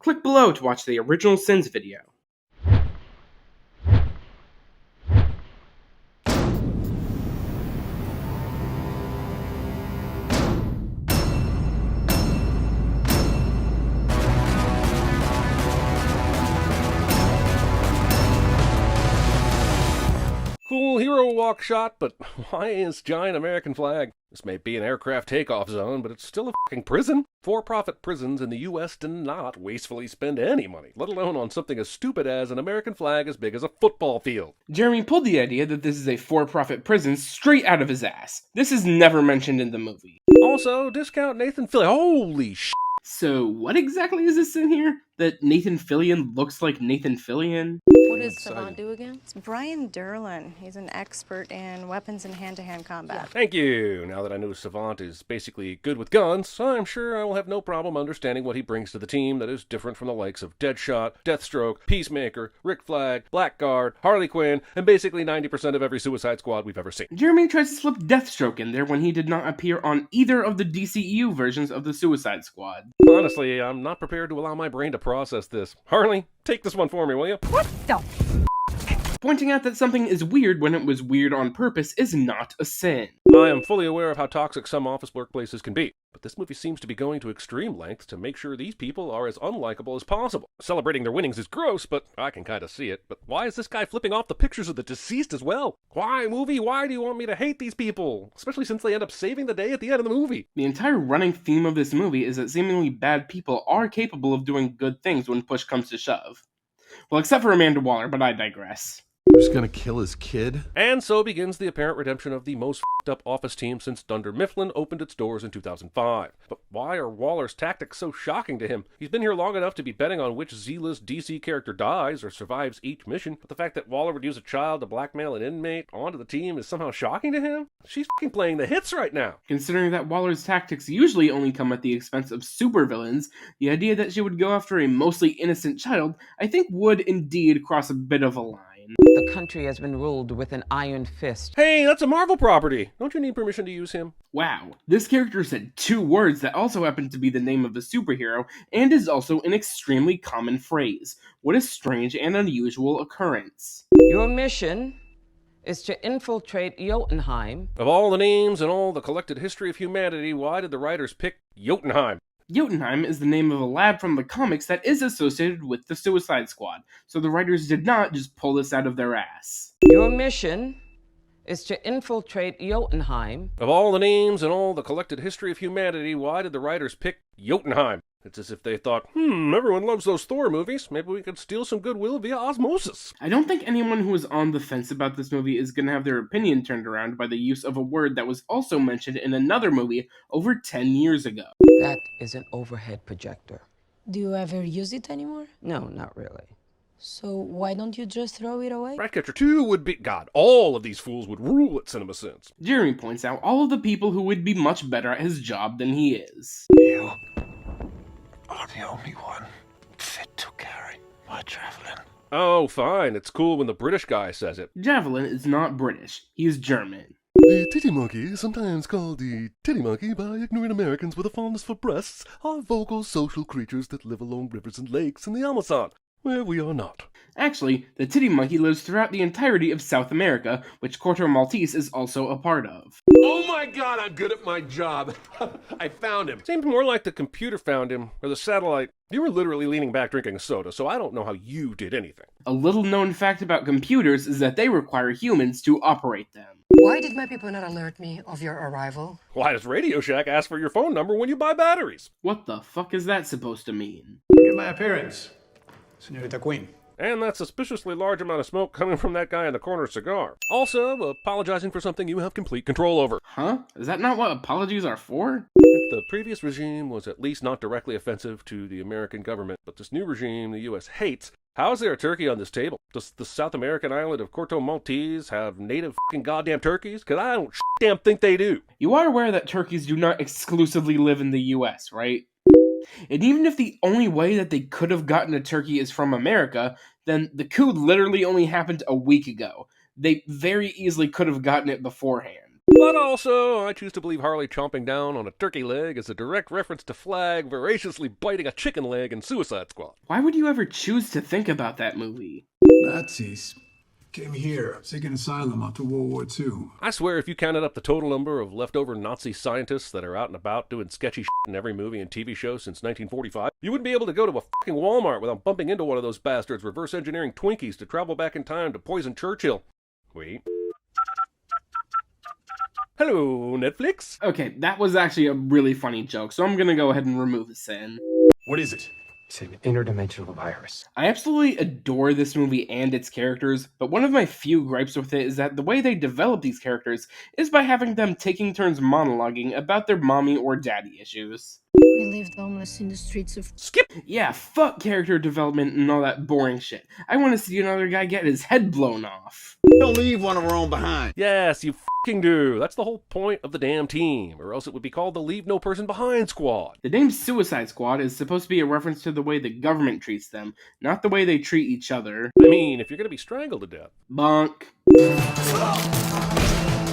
Click below to watch the original Sins video. Cool hero walk shot, but why is giant American flag? This may be an aircraft takeoff zone, but it's still a fucking prison. For-profit prisons in the U.S. do not wastefully spend any money, let alone on something as stupid as an American flag as big as a football field. Jeremy pulled the idea that this is a for-profit prison straight out of his ass. This is never mentioned in the movie. Also, discount Nathan Fillion. Holy shit. So, what exactly is this in here? That Nathan Fillion looks like Nathan Fillion? What does Savant do again? It's Brian Derlin. He's an expert in weapons and hand-to-hand combat. Thank you. Now that I know Savant is basically good with guns, I'm sure I will have no problem understanding what he brings to the team that is different from the likes of Deadshot, Deathstroke, Peacemaker, Rick Flag, Blackguard, Harley Quinn, and basically 90% of every Suicide Squad we've ever seen. Jeremy tries to slip Deathstroke in there when he did not appear on either of the DCEU versions of the Suicide Squad. Honestly, I'm not prepared to allow my brain to process this. Harley, take this one for me, will you? What the? Pointing out that something is weird when it was weird on purpose is not a sin. I am fully aware of how toxic some office workplaces can be, but this movie seems to be going to extreme lengths to make sure these people are as unlikable as possible. Celebrating their winnings is gross, but I can kind of see it. But why is this guy flipping off the pictures of the deceased as well? Why, movie? Why do you want me to hate these people? Especially since they end up saving the day at the end of the movie. The entire running theme of this movie is that seemingly bad people are capable of doing good things when push comes to shove. Well, except for Amanda Waller, but I digress. Who's gonna kill his kid? And so begins the apparent redemption of the most f***ed up office team since Dunder Mifflin opened its doors in 2005. But why are Waller's tactics so shocking to him? He's been here long enough to be betting on which Z-list DC character dies or survives each mission, but the fact that Waller would use a child to blackmail an inmate onto the team is somehow shocking to him? She's f***ing playing the hits right now. Considering that Waller's tactics usually only come at the expense of supervillains, the idea that she would go after a mostly innocent child, I think would indeed cross a bit of a line. The country has been ruled with an iron fist. Hey, that's a Marvel property. Don't you need permission to use him? Wow, this character said 2 words that also happen to be the name of a superhero, and is also an extremely common phrase. What a strange and unusual occurrence. Your mission is to infiltrate Jotunheim. Of all the names and all the collected history of humanity, why did the writers pick Jotunheim? Jotunheim is the name of a lab from the comics that is associated with the Suicide Squad, so the writers did not just pull this out of their ass. Your mission is to infiltrate Jotunheim. Of all the names and all the collected history of humanity, why did the writers pick Jotunheim? It's as if they thought, everyone loves those Thor movies. Maybe we could steal some goodwill via osmosis. I don't think anyone who is on the fence about this movie is going to have their opinion turned around by the use of a word that was also mentioned in another movie over 10 years ago. That is an overhead projector. Do you ever use it anymore? No, not really. So why don't you just throw it away? Ratcatcher 2 would be... God, all of these fools would rule at CinemaSins. Jeremy points out all of the people who would be much better at his job than he is. You are the only one fit to carry my javelin. Oh, fine. It's cool when the British guy says it. Javelin is not British. He is German. The titty monkey, sometimes called the titty monkey by ignorant Americans with a fondness for breasts, are vocal social creatures that live along rivers and lakes in the Amazon, where we are not. Actually, the titty monkey lives throughout the entirety of South America, which Corto Maltese is also a part of. Oh my god, I'm good at my job. I found him. Seemed more like the computer found him, or the satellite. You were literally leaning back drinking a soda, so I don't know how you did anything. A little known fact about computers is that they require humans to operate them. Why did my people not alert me of your arrival? Why does Radio Shack ask for your phone number when you buy batteries? What the fuck is that supposed to mean? Look at my appearance, Senorita Queen. And that suspiciously large amount of smoke coming from that guy in the corner cigar. Also, apologizing for something you have complete control over. Huh? Is that not what apologies are for? If the previous regime was at least not directly offensive to the American government, but this new regime the U.S. hates, how is there a turkey on this table? Does the South American island of Corto Maltese have native f***ing goddamn turkeys? Because I don't damn think they do. You are aware that turkeys do not exclusively live in the U.S., right? And even if the only way that they could have gotten a turkey is from America, then the coup literally only happened a week ago. They very easily could have gotten it beforehand. But also, I choose to believe Harley chomping down on a turkey leg is a direct reference to Flag voraciously biting a chicken leg in Suicide Squad. Why would you ever choose to think about that movie? Nazis came here seeking asylum after World War II. I swear if you counted up the total number of leftover Nazi scientists that are out and about doing sketchy shit in every movie and TV show since 1945, you wouldn't be able to go to a fucking Walmart without bumping into one of those bastards reverse engineering Twinkies to travel back in time to poison Churchill. Wait. Hello, Netflix? Okay, that was actually a really funny joke, so I'm gonna go ahead and remove the sin. What is it? It's an interdimensional virus. I absolutely adore this movie and its characters, but one of my few gripes with it is that the way they develop these characters is by having them taking turns monologuing about their mommy or daddy issues. We lived homeless in the streets of... Skip! Yeah, fuck character development and all that boring shit. I want to see another guy get his head blown off. Don't leave one of our own behind. Yes, you fucking do. That's the whole point of the damn team, or else it would be called the Leave No Person Behind Squad. The name Suicide Squad is supposed to be a reference to the way the government treats them, not the way they treat each other. I mean, if you're gonna be strangled to death. Bonk.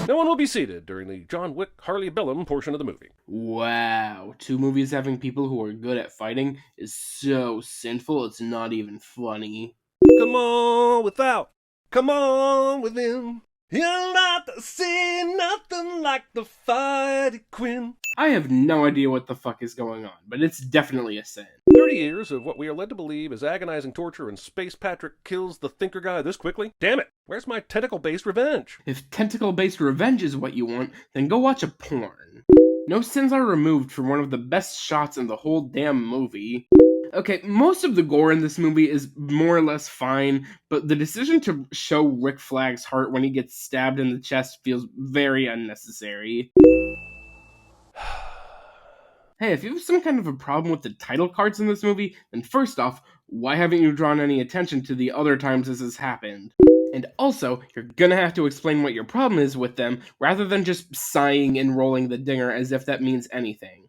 No one will be seated during the John Wick Harley Bellum portion of the movie. Wow, 2 movies having people who are good at fighting is so sinful it's not even funny. Come on without, come on within. You'll not see nothing like the fighting Quinn. I have no idea what the fuck is going on, but it's definitely a sin. 30 years of what we are led to believe is agonizing torture, and Space Patrick kills the thinker guy this quickly? Damn it! Where's my tentacle-based revenge? If tentacle-based revenge is what you want, then go watch a porn. No sins are removed from one of the best shots in the whole damn movie. Okay, most of the gore in this movie is more or less fine, but the decision to show Rick Flag's heart when he gets stabbed in the chest feels very unnecessary. Hey, if you have some kind of a problem with the title cards in this movie, then first off, why haven't you drawn any attention to the other times this has happened? And also, you're gonna have to explain what your problem is with them, rather than just sighing and rolling the dinger as if that means anything.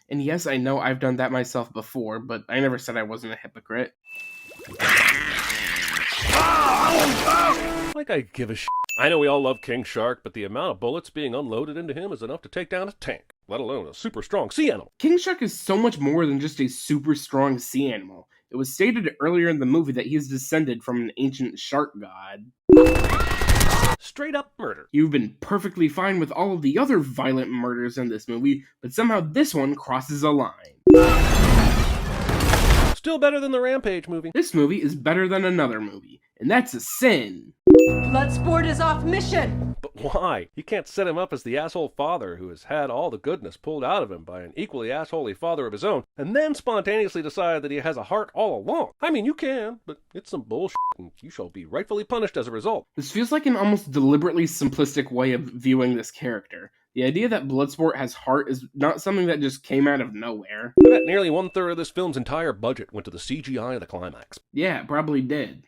And yes, I know I've done that myself before, but I never said I wasn't a hypocrite. Like I give a shit. I know we all love King Shark, but the amount of bullets being unloaded into him is enough to take down a tank, let alone a super strong sea animal. King Shark is so much more than just a super strong sea animal. It was stated earlier in the movie that he is descended from an ancient shark god. Straight up murder. You've been perfectly fine with all of the other violent murders in this movie, but somehow this one crosses a line. Still better than the Rampage movie. This movie is better than another movie, and that's a sin. Bloodsport is off mission! But why? You can't set him up as the asshole father who has had all the goodness pulled out of him by an equally assholey father of his own, and then spontaneously decide that he has a heart all along. I mean, you can, but it's some bullshit, and you shall be rightfully punished as a result. This feels like an almost deliberately simplistic way of viewing this character. The idea that Bloodsport has heart is not something that just came out of nowhere. I bet nearly 1/3 of this film's entire budget went to the CGI of the climax. Yeah, it probably did.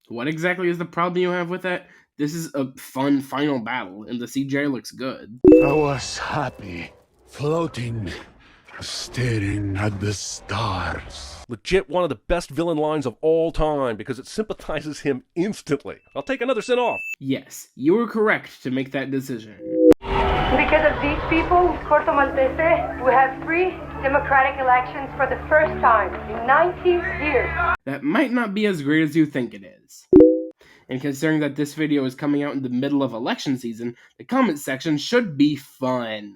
What exactly is the problem you have with that? This is a fun final battle, and the CGI looks good. I was happy, floating, staring at the stars. Legit one of the best villain lines of all time because it sympathizes him instantly. I'll take another sin off. Yes, you were correct to make that decision. Because of these people, Corto Maltese, we have free democratic elections for the first time in 90 years. That might not be as great as you think it is. And considering that this video is coming out in the middle of election season, the comment section should be fun.